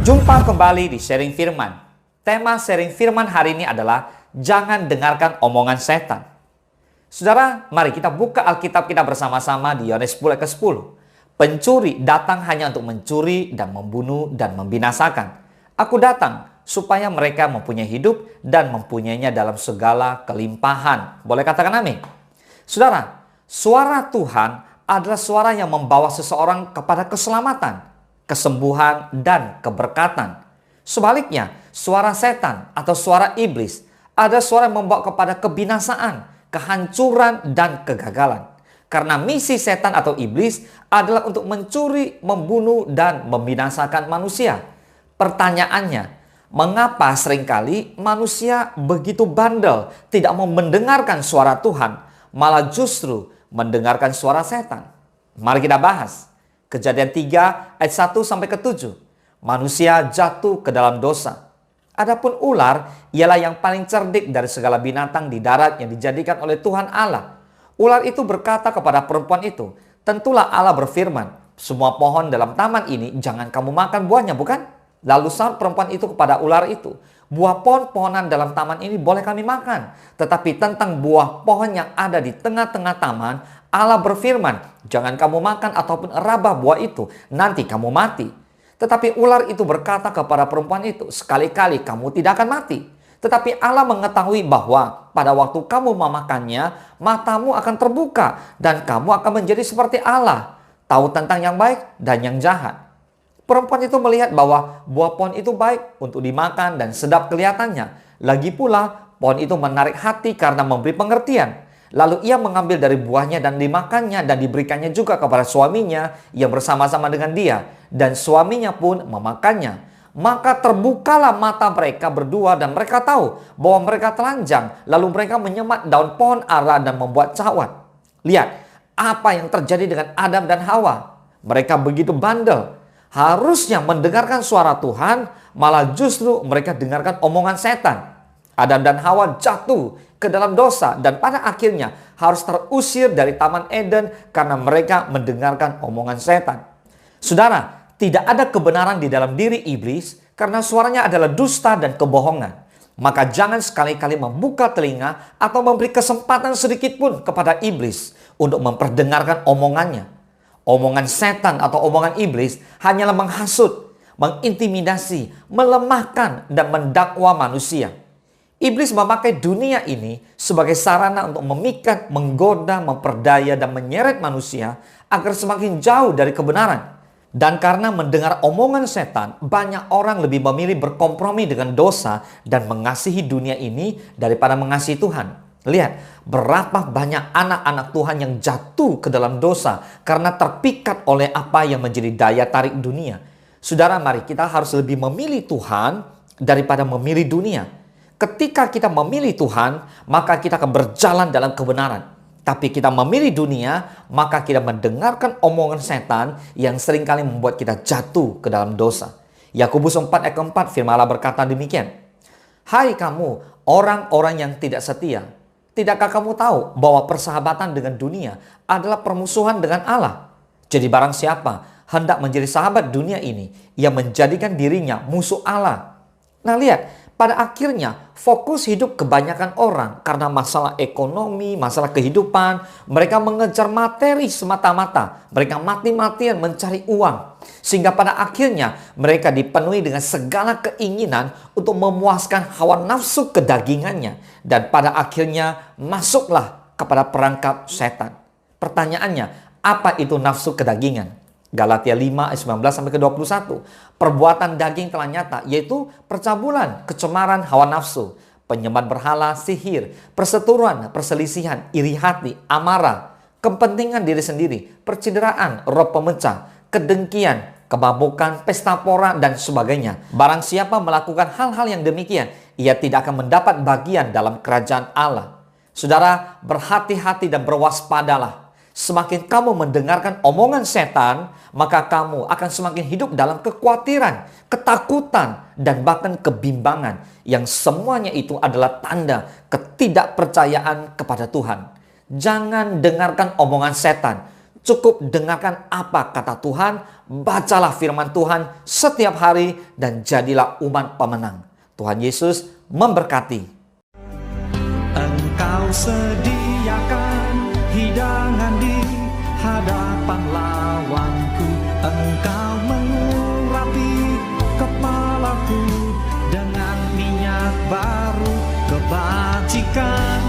Jumpa kembali di Sharing Firman. Tema Sharing Firman hari ini adalah jangan dengarkan omongan setan. Saudara, mari kita buka Alkitab kita bersama-sama di Yohanes 10 ayat ke-10. Pencuri datang hanya untuk mencuri dan membunuh dan membinasakan. Aku datang supaya mereka mempunyai hidup dan mempunyainya dalam segala kelimpahan. Boleh katakan amin? Saudara, suara Tuhan adalah suara yang membawa seseorang kepada keselamatan, kesembuhan, dan keberkatan. Sebaliknya, suara setan atau suara iblis ada suara yang membawa kepada kebinasaan, kehancuran, dan kegagalan. Karena misi setan atau iblis adalah untuk mencuri, membunuh, dan membinasakan manusia. Pertanyaannya, mengapa seringkali manusia begitu bandel, tidak mau mendengarkan suara Tuhan, malah justru mendengarkan suara setan? Mari kita bahas. Kejadian 3 ayat 1 sampai ke 7. Manusia jatuh ke dalam dosa. Adapun ular ialah yang paling cerdik dari segala binatang di darat yang dijadikan oleh Tuhan Allah. Ular itu berkata kepada perempuan itu, tentulah Allah berfirman, semua pohon dalam taman ini jangan kamu makan buahnya, bukan? Lalu sahut perempuan itu kepada ular itu, buah pohon-pohonan dalam taman ini boleh kami makan. Tetapi tentang buah pohon yang ada di tengah-tengah taman, Allah berfirman, jangan kamu makan ataupun rabah buah itu, nanti kamu mati. Tetapi ular itu berkata kepada perempuan itu, sekali-kali kamu tidak akan mati. Tetapi Allah mengetahui bahwa pada waktu kamu memakannya, matamu akan terbuka dan kamu akan menjadi seperti Allah, tahu tentang yang baik dan yang jahat. Perempuan itu melihat bahwa buah pohon itu baik untuk dimakan dan sedap kelihatannya. Lagi pula, pohon itu menarik hati karena memberi pengertian. Lalu ia mengambil dari buahnya dan dimakannya dan diberikannya juga kepada suaminya yang bersama-sama dengan dia. Dan suaminya pun memakannya. Maka terbukalah mata mereka berdua dan mereka tahu bahwa mereka telanjang. Lalu mereka menyemat daun pohon ara dan membuat cawat. Lihat apa yang terjadi dengan Adam dan Hawa. Mereka begitu bandel. Harusnya mendengarkan suara Tuhan, malah justru mereka dengarkan omongan setan. Adam dan Hawa jatuh ke dalam dosa dan pada akhirnya harus terusir dari Taman Eden karena mereka mendengarkan omongan setan. Saudara, tidak ada kebenaran di dalam diri iblis karena suaranya adalah dusta dan kebohongan. Maka jangan sekali-kali membuka telinga atau memberi kesempatan sedikit pun kepada iblis untuk memperdengarkan omongannya. Omongan setan atau omongan iblis hanyalah menghasut, mengintimidasi, melemahkan, dan mendakwa manusia. Iblis memakai dunia ini sebagai sarana untuk memikat, menggoda, memperdaya, dan menyeret manusia agar semakin jauh dari kebenaran. Dan karena mendengar omongan setan, banyak orang lebih memilih berkompromi dengan dosa dan mengasihi dunia ini daripada mengasihi Tuhan. Lihat, berapa banyak anak-anak Tuhan yang jatuh ke dalam dosa karena terpikat oleh apa yang menjadi daya tarik dunia. Saudara, mari kita harus lebih memilih Tuhan daripada memilih dunia. Ketika kita memilih Tuhan, maka kita akan berjalan dalam kebenaran. Tapi kita memilih dunia, maka kita mendengarkan omongan setan yang seringkali membuat kita jatuh ke dalam dosa. Yakobus 4 ayat ke-4 firman Allah berkata demikian. Hai kamu, orang-orang yang tidak setia. Tidakkah kamu tahu bahwa persahabatan dengan dunia adalah permusuhan dengan Allah? Jadi barang siapa hendak menjadi sahabat dunia ini, ia menjadikan dirinya musuh Allah. Nah lihat, pada akhirnya fokus hidup kebanyakan orang karena masalah ekonomi, masalah kehidupan. Mereka mengejar materi semata-mata. Mereka mati-matian mencari uang. Sehingga pada akhirnya mereka dipenuhi dengan segala keinginan untuk memuaskan hawa nafsu kedagingannya. Dan pada akhirnya masuklah kepada perangkap setan. Pertanyaannya, apa itu nafsu kedagingan? Galatia 5 ayat 19 sampai ke 21. Perbuatan daging telah nyata, yaitu percabulan, kecemaran, hawa nafsu, penyembahan berhala, sihir, perseteruan, perselisihan, iri hati, amarah, kepentingan diri sendiri, percideraan, roh pemecah, kedengkian, kemabukan, pesta pora, dan sebagainya. Barang siapa melakukan hal-hal yang demikian, ia tidak akan mendapat bagian dalam kerajaan Allah. Saudara, berhati-hati dan berwaspadalah. Semakin kamu mendengarkan omongan setan, maka kamu akan semakin hidup dalam kekhawatiran, ketakutan, dan bahkan kebimbangan. Yang semuanya itu adalah tanda ketidakpercayaan kepada Tuhan. Jangan dengarkan omongan setan. Cukup dengarkan apa kata Tuhan, bacalah firman Tuhan setiap hari, dan jadilah umat pemenang. Tuhan Yesus memberkati. Engkau sediakan hidangan di hadapan lawanku. Engkau mengurapi kepalaku dengan minyak baru kebajikan.